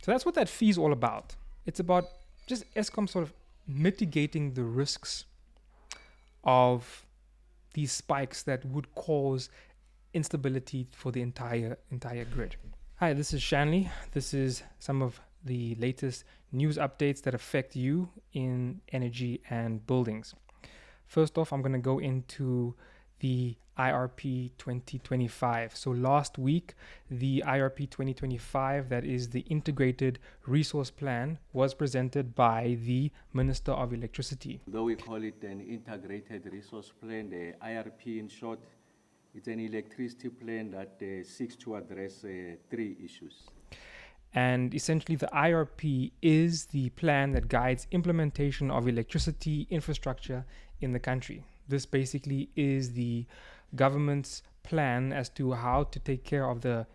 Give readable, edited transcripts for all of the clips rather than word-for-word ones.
So that's what that fee is all about. It's about just Eskom sort of mitigating the risks of these spikes that would cause instability for the entire grid. Hi, this is Shanley. This is some of the latest news updates that affect you in energy and buildings. First off, I'm going to go into the IRP 2025. So last week, the IRP 2025, that is the Integrated Resource Plan, was presented by the Minister of Electricity. Though we call it an Integrated Resource Plan, the IRP in short, it's an electricity plan that seeks to address 3 issues. And essentially, the IRP is the plan that guides implementation of electricity infrastructure in the country. This basically is the government's plan as to how to take care of the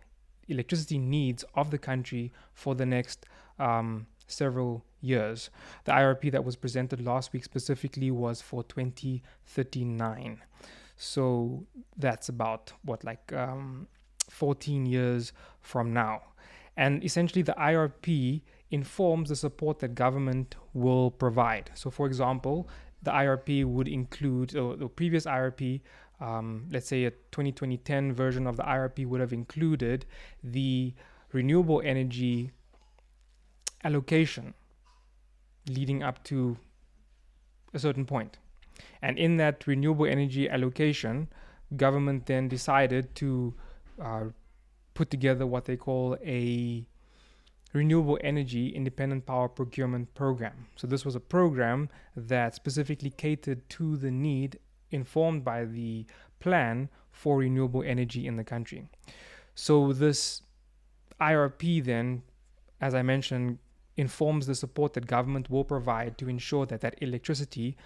electricity needs of the country for the next several years. The IRP that was presented last week specifically was for 2039. So that's about 14 years from now. And essentially, the IRP informs the support that government will provide. So, for example, the IRP would include, the previous IRP, let's say a 2010 version of the IRP would have included the renewable energy allocation leading up to a certain point. And in that renewable energy allocation, government then decided to put together what they call a renewable energy independent power procurement program. So this was a program that specifically catered to the need informed by the plan for renewable energy in the country. So this IRP then, as I mentioned, informs the support that government will provide to ensure that that electricity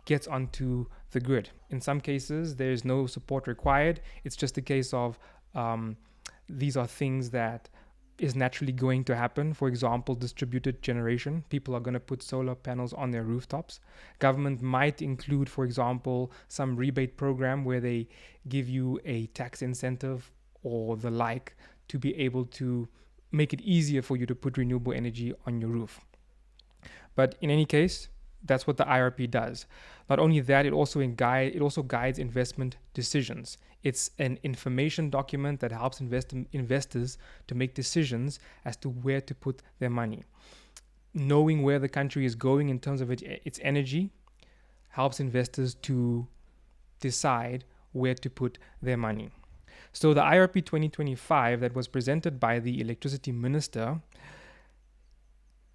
gets onto the grid. In some cases, there is no support required. It's just a case of these are things that is naturally going to happen. For example, distributed generation. People are going to put solar panels on their rooftops. Government might include, for example, some rebate program where they give you a tax incentive or the like to be able to make it easier for you to put renewable energy on your roof. But in any case, that's what the IRP does. Not only that, it also guides investment decisions. It's an information document that helps investors to make decisions as to where to put their money. Knowing where the country is going in terms of its energy helps investors to decide where to put their money. So the IRP 2025 that was presented by the electricity minister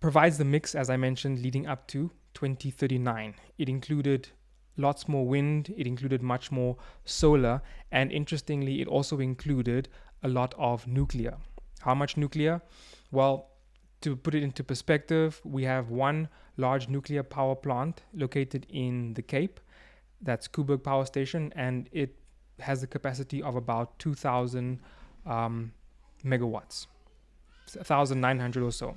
provides the mix, as I mentioned, leading up to 2039. It included lots more wind, it included much more solar, and interestingly, it also included a lot of nuclear. How much nuclear? Well, to put it into perspective, we have one large nuclear power plant located in the Cape, that's Koeberg Power Station, and it has the capacity of about 2,000 megawatts, 1,900 or so.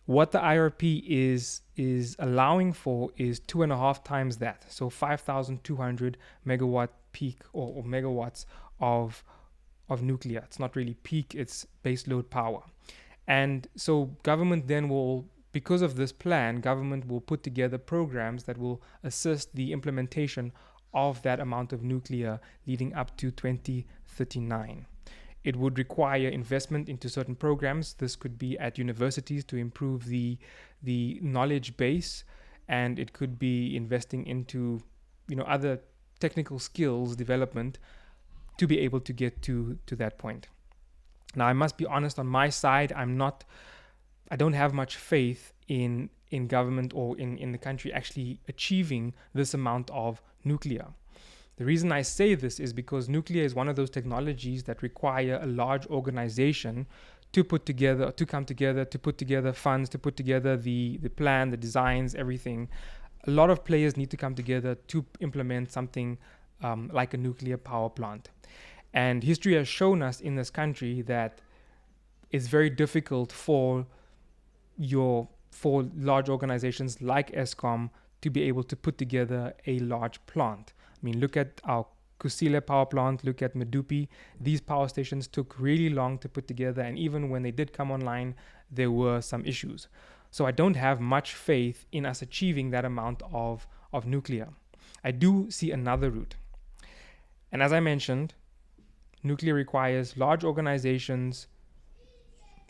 What the IRP is allowing for is 2.5 times that, so 5,200 megawatt peak or megawatts of nuclear. It's not really peak, it's baseload power. And so government then will, because of this plan, government will put together programs that will assist the implementation of that amount of nuclear leading up to 2039. It would require investment into certain programs. This could be at universities to improve the knowledge base, and it could be investing into other technical skills development to be able to get to that point. Now, I must be honest, on my side, I don't have much faith in government or in the country actually achieving this amount of nuclear. The reason I say this is because nuclear is one of those technologies that require a large organization to come together, to put together funds, to put together the plan, the designs, everything. A lot of players need to come together to implement something like a nuclear power plant. And history has shown us in this country that it's very difficult for large organizations like Eskom to be able to put together a large plant. I mean, look at our Kusile power plant, look at Medupi. These power stations took really long to put together, and even when they did come online, there were some issues. So I don't have much faith in us achieving that amount of nuclear. I do see another route. And as I mentioned, nuclear requires large organizations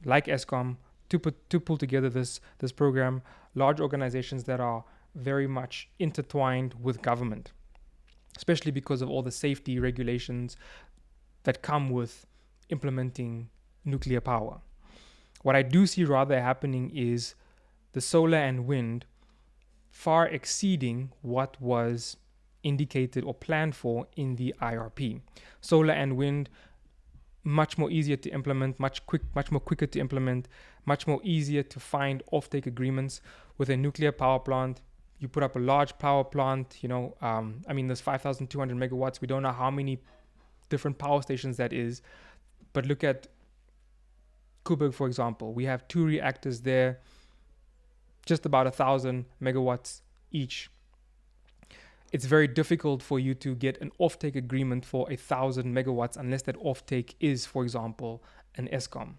like Eskom to pull together this program, large organizations that are very much intertwined with government, especially because of all the safety regulations that come with implementing nuclear power. What I do see rather happening is the solar and wind far exceeding what was indicated or planned for in the IRP. Solar and wind, much more easier to implement, much more quicker to implement, much more easier to find offtake agreements. With a nuclear power plant, you put up a large power plant, there's 5,200 megawatts. We don't know how many different power stations that is, but look at Kuburg, for example. We have 2 reactors there, just about 1,000 megawatts each. It's very difficult for you to get an offtake agreement for 1,000 megawatts unless that offtake is, for example, an Eskom.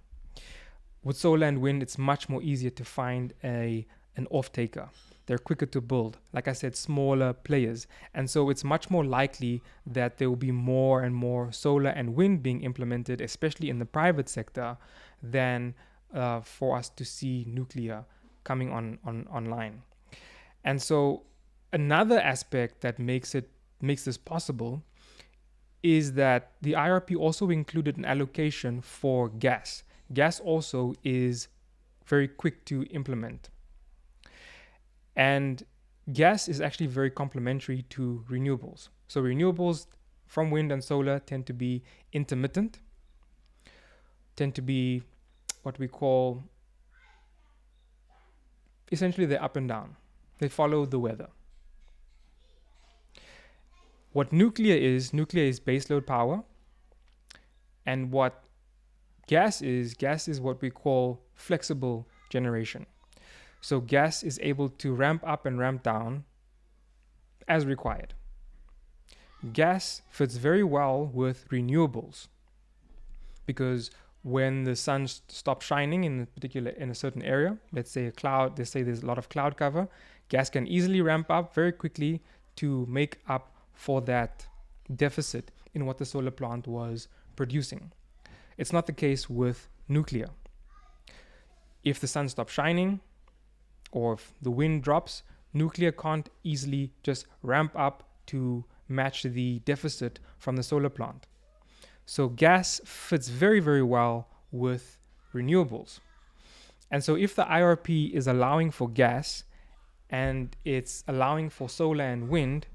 With solar and wind, it's much more easier to find an off-taker. They're quicker to build. Like I said, smaller players. And so it's much more likely that there will be more and more solar and wind being implemented, especially in the private sector, than for us to see nuclear coming online. And so another aspect that makes this possible is that the IRP also included an allocation for gas. Gas also is very quick to implement. And gas is actually very complementary to renewables. So renewables from wind and solar tend to be intermittent, tend to be what we call, essentially they're up and down. They follow the weather. What nuclear is baseload power. And what gas is what we call flexible generation. So gas is able to ramp up and ramp down as required. Gas fits very well with renewables because when the sun stops shining in a certain area, let's say there's a lot of cloud cover, gas can easily ramp up very quickly to make up for that deficit in what the solar plant was producing. It's not the case with nuclear. If the sun stops shining or if the wind drops, nuclear can't easily just ramp up to match the deficit from the solar plant. So gas fits very, very well with renewables. And so if the IRP is allowing for gas and it's allowing for solar and wind,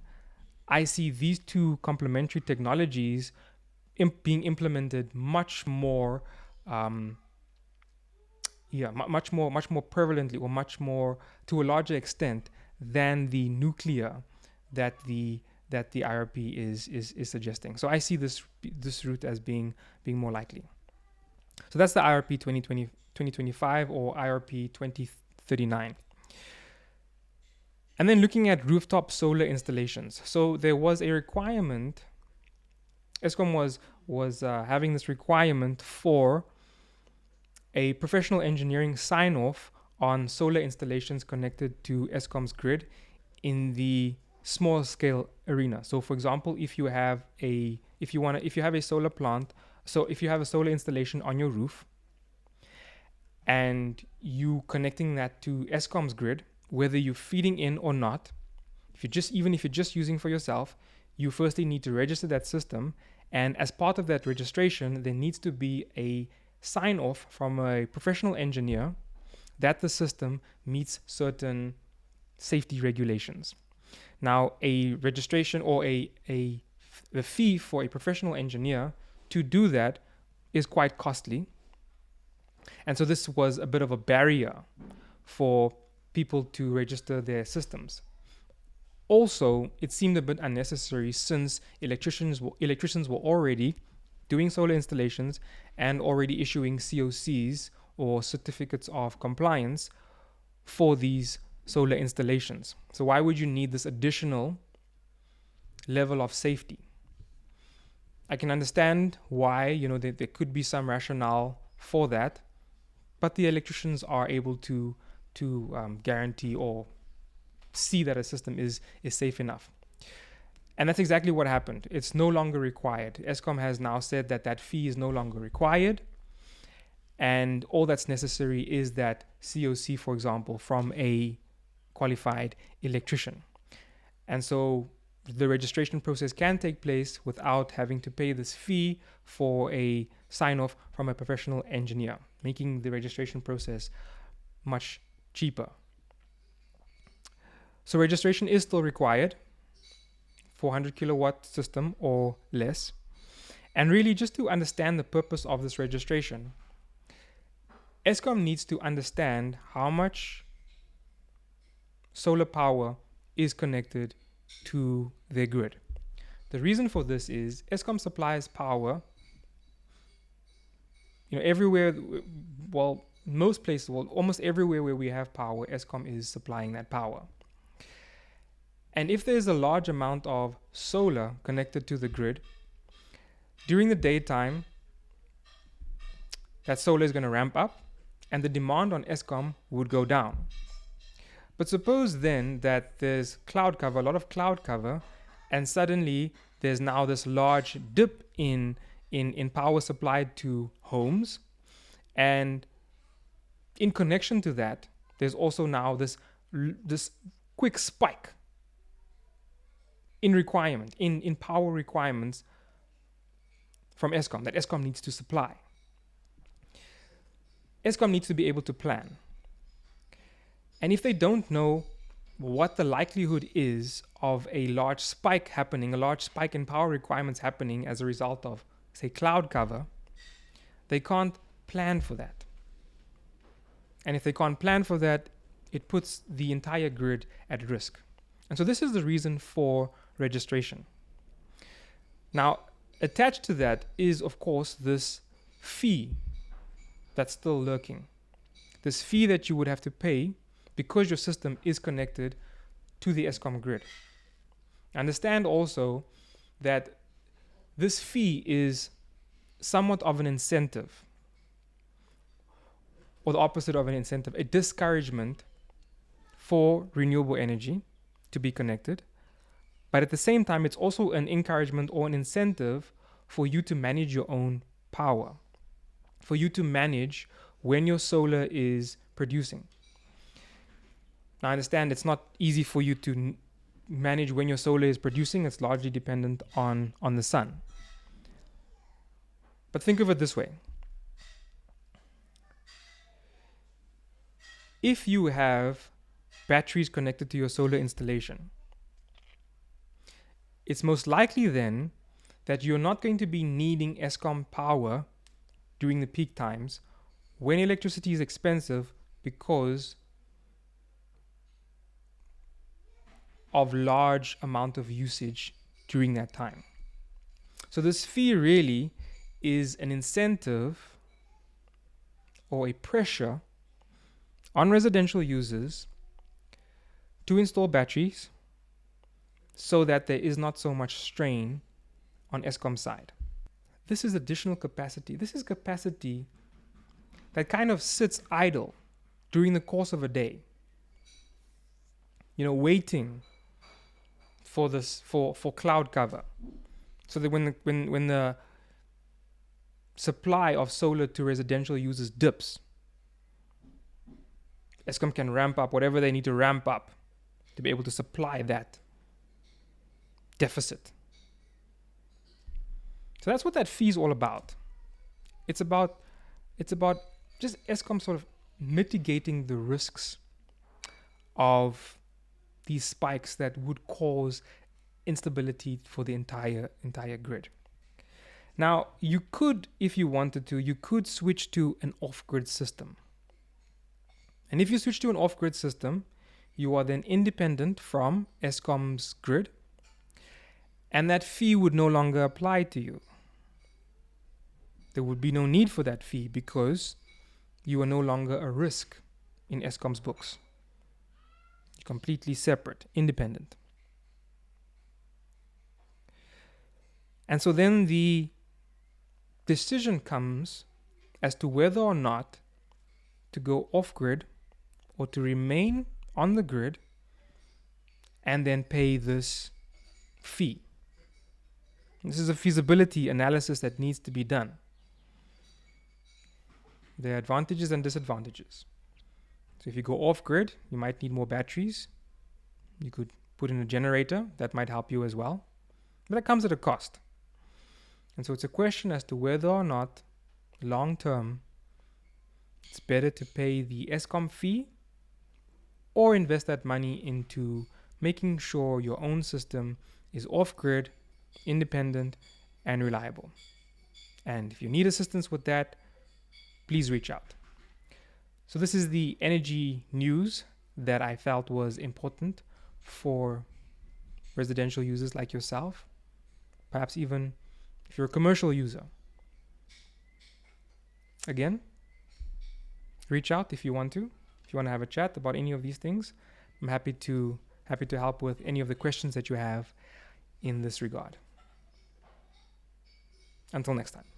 I see these two complementary technologies being implemented much more much more prevalently, or much more to a larger extent than the nuclear that the IRP is suggesting. So I see this route as being more likely. So that's the IRP 2025 or IRP 2039. And then looking at rooftop solar installations. So there was a requirement. Eskom was having this requirement for a professional engineering sign-off on solar installations connected to Eskom's grid in the small scale arena. So for example, if you have a solar plant, so if you have a solar installation on your roof and you connecting that to Eskom's grid, whether you're feeding in or not, if you're just using for yourself, you firstly need to register that system, and as part of that registration, there needs to be a sign off from a professional engineer that the system meets certain safety regulations. Now, a registration or a fee for a professional engineer to do that is quite costly. And so this was a bit of a barrier for people to register their systems. Also, it seemed a bit unnecessary since electricians were already doing solar installations and already issuing COCs or certificates of compliance for these solar installations. So why would you need this additional level of safety? I can understand why, there could be some rationale for that, but the electricians are able to guarantee or see that a system is safe enough. And that's exactly what happened. It's no longer required. Eskom has now said that that fee is no longer required. And all that's necessary is that COC, for example, from a qualified electrician. And so the registration process can take place without having to pay this fee for a sign off from a professional engineer, making the registration process much cheaper. So registration is still required, 400 kilowatt system or less. And really, just to understand the purpose of this registration, Eskom needs to understand how much solar power is connected to their grid. The reason for this is Eskom supplies power, everywhere, most places, almost everywhere where we have power, Eskom is supplying that power. And if there's a large amount of solar connected to the grid, during the daytime, that solar is going to ramp up and the demand on Eskom would go down. But suppose then that there's cloud cover, a lot of cloud cover, and suddenly there's now this large dip in power supplied to homes. And in connection to that, there's also now this quick spike in power requirements from Eskom that Eskom needs to supply. Eskom needs to be able to plan. And if they don't know what the likelihood is of a large spike happening, a large spike in power requirements happening as a result of, say, cloud cover, they can't plan for that. And if they can't plan for that, it puts the entire grid at risk. And so this is the reason for registration. Now, attached to that is, of course, this fee that's still lurking. This fee that you would have to pay because your system is connected to the Eskom grid. Understand also that this fee is somewhat of an incentive, or the opposite of an incentive, a discouragement for renewable energy to be connected. But at the same time, it's also an encouragement or an incentive for you to manage your own power, for you to manage when your solar is producing. Now, I understand it's not easy for you to manage when your solar is producing. It's largely dependent on the sun. But think of it this way. If you have batteries connected to your solar installation, it's most likely then that you're not going to be needing Eskom power during the peak times when electricity is expensive because of large amount of usage during that time. So this fee really is an incentive or a pressure on residential users to install batteries so that there is not so much strain on Eskom's side. This is additional capacity. This is capacity that kind of sits idle during the course of a day, waiting for cloud cover, so that when the supply of solar to residential users dips, Eskom can ramp up whatever they need to ramp up to be able to supply that deficit. So that's what that fee is all about. It's about just Eskom sort of mitigating the risks of these spikes that would cause instability for the entire grid. Now, you could, if you wanted to, you could switch to an off-grid system. And if you switch to an off-grid system, you are then independent from Eskom's grid, and that fee would no longer apply to you. There would be no need for that fee because you are no longer a risk in Eskom's books. You're completely separate, independent. And so then the decision comes as to whether or not to go off grid or to remain on the grid and then pay this fee. This is a feasibility analysis that needs to be done. There are advantages and disadvantages. So if you go off grid, you might need more batteries. You could put in a generator, that might help you as well. But that comes at a cost. And so it's a question as to whether or not long term it's better to pay the Eskom fee or invest that money into making sure your own system is off grid, independent, and reliable. And if you need assistance with that, please reach out. So this is the energy news that I felt was important for residential users like yourself, perhaps even if you're a commercial user. Again, reach out if you want to. If you want to have a chat about any of these things, I'm happy to help with any of the questions that you have in this regard. Until next time.